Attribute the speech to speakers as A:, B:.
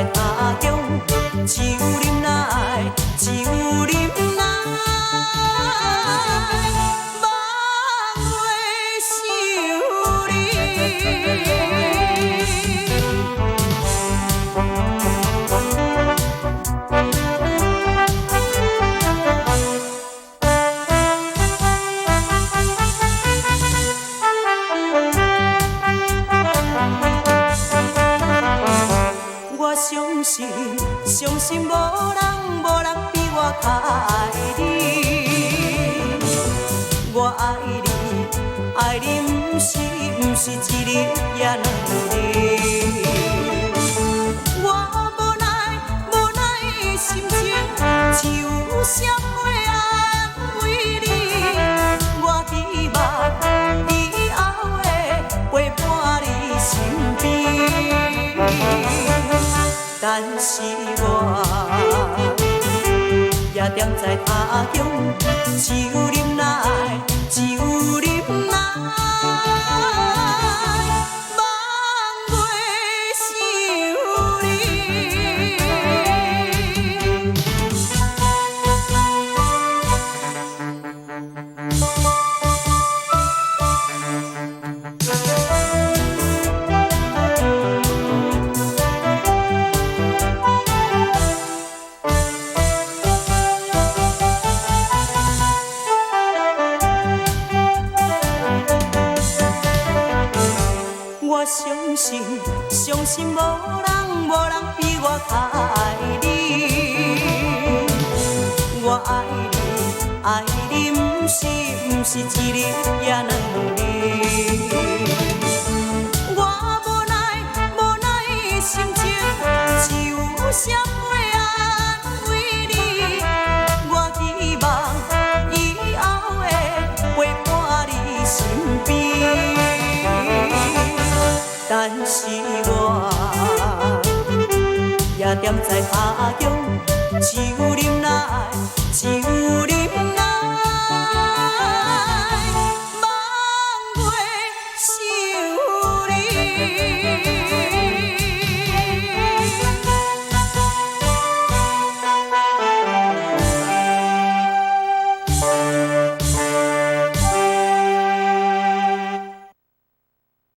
A: 在他乡，酒饮来，酒饮来，望月想你。我相信无人比我较爱你。我爱你，爱你不是一日也两日。我无奈的心情，只有谁会安慰你？我希望以后会陪伴你身边。但是我也踮在他乡，酒饮来，酒饮来，望月想你。我相信无人比我较爱你。我爱你不是一日也两日。我无奈的心情，只有谁会安慰你？我希望以后会陪伴你身边。但是我也踮在他乡，酒饮来，酒。